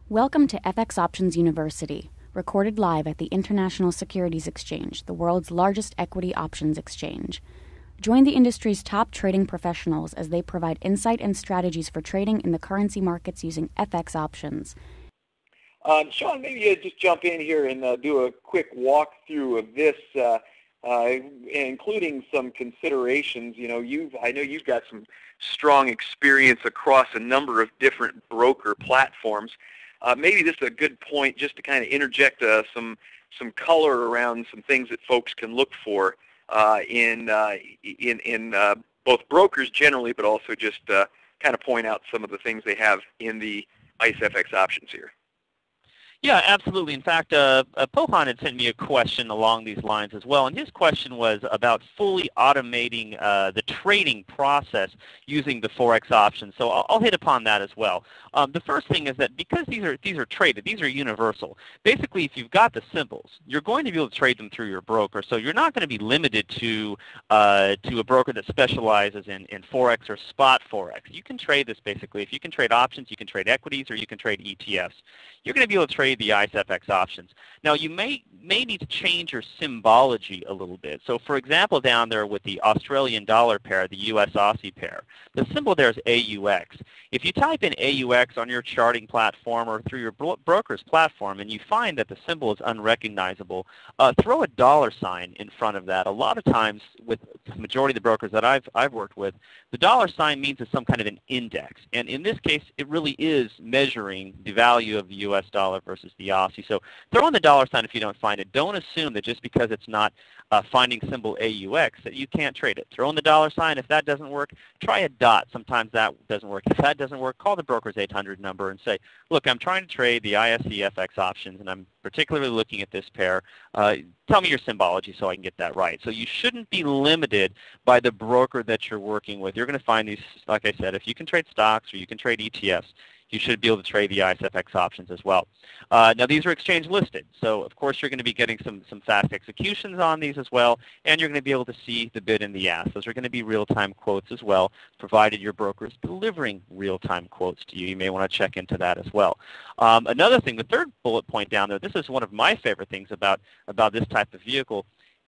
Welcome to FX Options University, recorded live at the International Securities Exchange, the world's largest equity options exchange. Join the industry's top trading professionals as they provide insight and strategies for trading in the currency markets using FX options. Sean, maybe you just jump in here and do a quick walkthrough of this, including some considerations. I know you've got some strong experience across a number of different broker platforms. Maybe this is a good point just to kind of interject some color around some things that folks can look for in both brokers generally, but also just kind of point out some of the things they have in the ICE FX options here. Yeah, absolutely. In fact, Pohan had sent me a question along these lines as well, and his question was about fully automating the trading process using the Forex options. So I'll hit upon that as well. The first thing is that because these are traded, these are universal. Basically, if you've got the symbols, you're going to be able to trade them through your broker. So you're not going to be limited to a broker that specializes in Forex or spot Forex. You can trade this basically. If you can trade options, you can trade equities, or you can trade ETFs. You're going to be able to trade the ICE FX options. Now, you may need to change your symbology a little bit. So, for example, down there with the Australian dollar pair, the US Aussie pair, the symbol there is AUX. If you type in AUX on your charting platform or through your broker's platform and you find that the symbol is unrecognizable, throw a dollar sign in front of that. A lot of times, with the majority of the brokers that I've worked with, the dollar sign means it's some kind of an index. And in this case, it really is measuring the value of the US dollar versus the Aussie. So throw in the dollar sign if you don't find it. Don't assume that just because it's not finding symbol AUX that you can't trade it. Throw in the dollar sign. If that doesn't work, try a dot. Sometimes that doesn't work. If that doesn't work, call the broker's 800 number and say, look, I'm trying to trade the ISE FX options, and I'm particularly looking at this pair. Tell me your symbology so I can get that right. So you shouldn't be limited by the broker that you're working with. You're going to find these, like I said, if you can trade stocks or you can trade ETFs, you should be able to trade the ICE FX options as well. Now, these are exchange listed, so of course you're going to be getting some fast executions on these as well, and you're going to be able to see the bid and the ask. Those are going to be real-time quotes as well, provided your broker is delivering real-time quotes to you. You may want to check into that as well. Another thing, the third bullet point down there, this is one of my favorite things about this type of vehicle,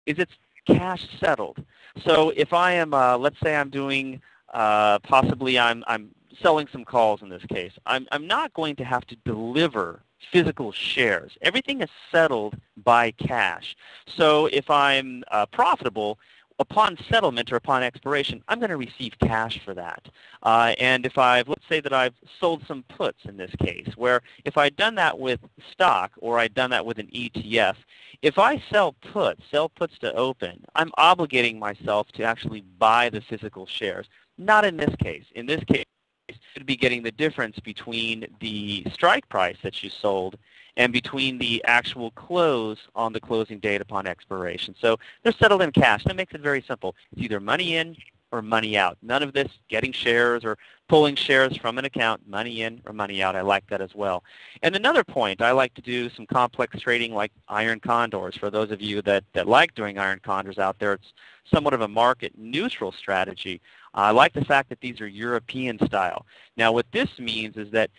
is it's cash settled. So if I am, let's say I'm doing, possibly I'm selling some calls in this case, I'm not going to have to deliver physical shares. Everything is settled by cash. So if I'm profitable, upon settlement or upon expiration, I'm going to receive cash for that. And if let's say that I've sold some puts in this case, where if I'd done that with stock or I'd done that with an ETF, if I sell puts to open, I'm obligating myself to actually buy the physical shares. Not in this case. In this case, you should be getting the difference between the strike price that you sold and between the actual close on the closing date upon expiration. So they're settled in cash. That makes it very simple. It's either money in or money out. None of this getting shares or pulling shares from an account, money in or money out. I like that as well. And another point, I like to do some complex trading like iron condors. For those of you that like doing iron condors out there, it's somewhat of a market neutral strategy. I like the fact that these are European style. Now what this means is that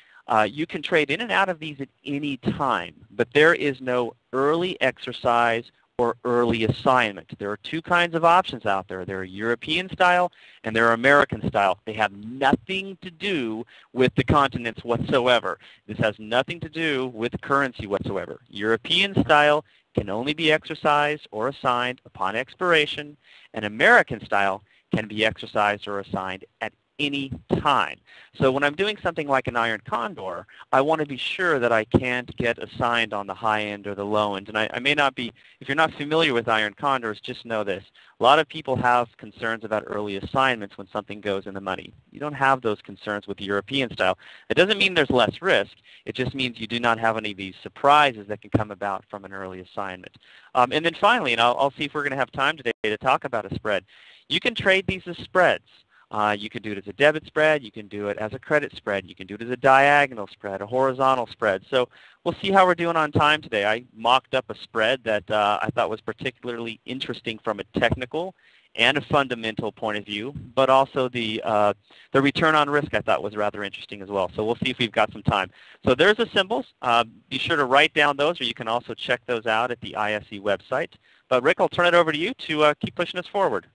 you can trade in and out of these at any time, but there is no early exercise or early assignment. There are two kinds of options out there. There are European style and there are American style. They have nothing to do with the continents whatsoever. This has nothing to do with currency whatsoever. European style can only be exercised or assigned upon expiration, and American style can be exercised or assigned at any time. So when I'm doing something like an iron condor, I want to be sure that I can't get assigned on the high end or the low end. And I may not be, if you're not familiar with iron condors, just know this. A lot of people have concerns about early assignments when something goes in the money. You don't have those concerns with the European style. It doesn't mean there's less risk. It just means you do not have any of these surprises that can come about from an early assignment. And then finally, and I'll see if we're going to have time today to talk about a spread, you can trade these as spreads. You can do it as a debit spread. You can do it as a credit spread. You can do it as a diagonal spread, a horizontal spread. So we'll see how we're doing on time today. I mocked up a spread that I thought was particularly interesting from a technical and a fundamental point of view, but also the return on risk I thought was rather interesting as well. So we'll see if we've got some time. So there's the symbols. Be sure to write down those, or you can also check those out at the ISE website. But Rick, I'll turn it over to you to keep pushing us forward.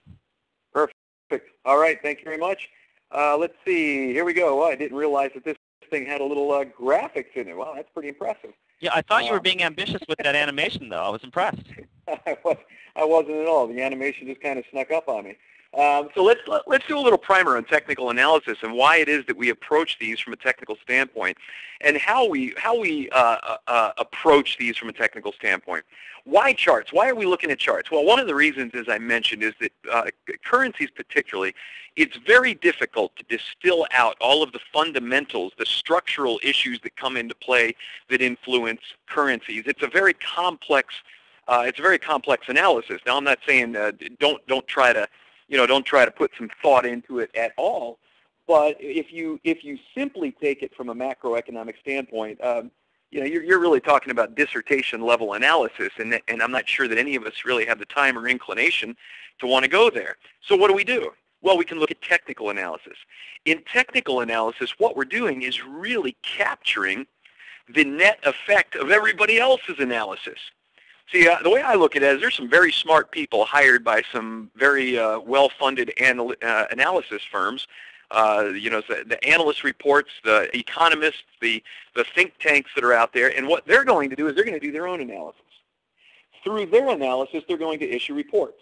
Perfect. All right. Thank you very much. Let's see. Here we go. Well, I didn't realize that this thing had a little graphics in it. Wow, that's pretty impressive. Yeah, I thought you were being ambitious with that animation, though. I was impressed. I wasn't at all. The animation just kind of snuck up on me. So let's do a little primer on technical analysis and why it is that we approach these from a technical standpoint, and how we approach these from a technical standpoint. Why charts? Why are we looking at charts? Well, one of the reasons, as I mentioned, is that currencies particularly, it's very difficult to distill out all of the fundamentals, the structural issues that come into play that influence currencies. It's a very complex analysis. Now, I'm not saying don't try to put some thought into it at all. But if you simply take it from a macroeconomic standpoint, you're really talking about dissertation level analysis, and I'm not sure that any of us really have the time or inclination to want to go there. So what do? Well, we can look at technical analysis. In technical analysis, what we're doing is really capturing the net effect of everybody else's analysis. See, the way I look at it is there's some very smart people hired by some very well-funded analysis firms. The analyst reports, the economists, the think tanks that are out there, and what they're going to do is they're going to do their own analysis. Through their analysis, they're going to issue reports.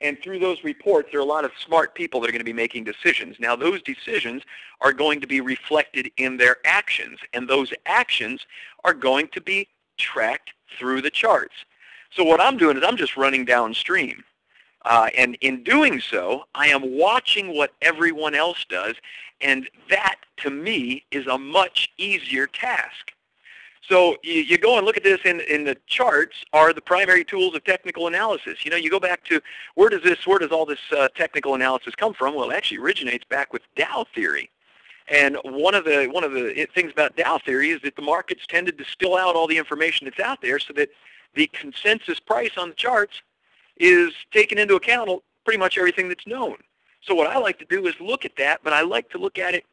And through those reports, there are a lot of smart people that are going to be making decisions. Now, those decisions are going to be reflected in their actions, and those actions are going to be tracked through the charts. So what I'm doing is I'm just running downstream. And in doing so, I am watching what everyone else does, and that, to me, is a much easier task. So you go and look at this in the charts are the primary tools of technical analysis. You go back to where does all this technical analysis come from? Well, it actually originates back with Dow theory. And one of the things about Dow theory is that the markets tend to distill out all the information that's out there so that the consensus price on the charts is taking into account pretty much everything that's known. So what I like to do is look at that, but I like to look at it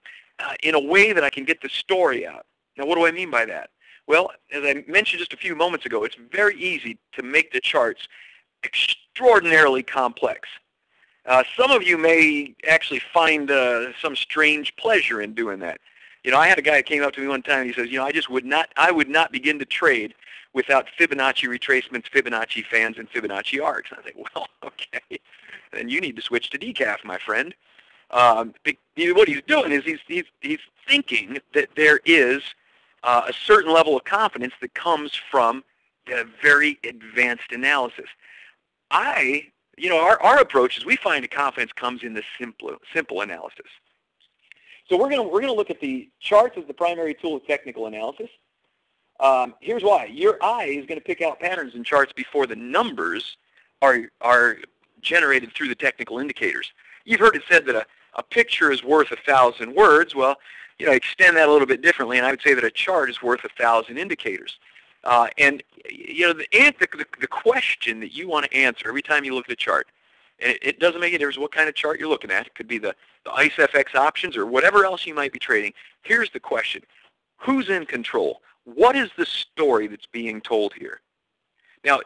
in a way that I can get the story out. Now, what do I mean by that? Well, as I mentioned just a few moments ago, it's very easy to make the charts extraordinarily complex. Some of you may actually find some strange pleasure in doing that. I had a guy that came up to me one time and he says, I would not begin to trade without Fibonacci retracements, Fibonacci fans, and Fibonacci arcs. And I think, well, okay, then you need to switch to decaf, my friend. What he's doing is he's thinking that there is a certain level of confidence that comes from a very advanced analysis. Our approach is we find the confidence comes in the simple analysis. So we're gonna look at the charts as the primary tool of technical analysis. Here's why. Your eye is going to pick out patterns in charts before the numbers are generated through the technical indicators. You've heard it said that a picture is worth 1,000 words. Well, extend that a little bit differently, and I would say that a chart is worth 1,000 indicators. The question that you want to answer every time you look at a chart, and it doesn't make any difference what kind of chart you're looking at. It could be the ICE FX options or whatever else you might be trading. Here's the question. Who's in control? What is the story that's being told here? Now,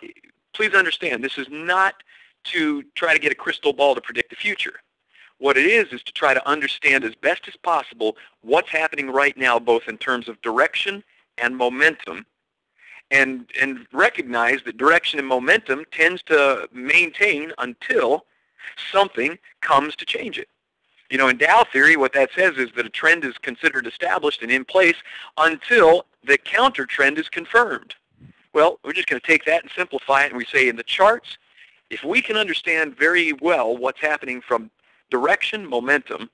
please understand, this is not to try to get a crystal ball to predict the future. What it is to try to understand as best as possible what's happening right now, both in terms of direction and momentum, and recognize that direction and momentum tends to maintain until something comes to change it. In Dow theory, what that says is that a trend is considered established and in place until the counter trend is confirmed. Well, we're just going to take that and simplify it, and we say in the charts, if we can understand very well what's happening from direction, momentum,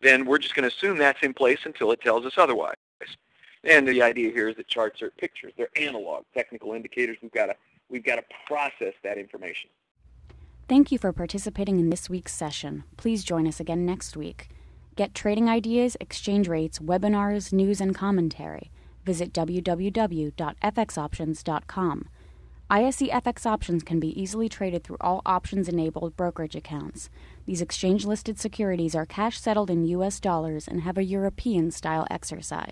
then we're just going to assume that's in place until it tells us otherwise. And the idea here is that charts are pictures. They're analog, technical indicators. We've got to process that information. Thank you for participating in this week's session. Please join us again next week. Get trading ideas, exchange rates, webinars, news, and commentary. Visit www.fxoptions.com. ISE FX options can be easily traded through all options-enabled brokerage accounts. These exchange-listed securities are cash-settled in U.S. dollars and have a European-style exercise.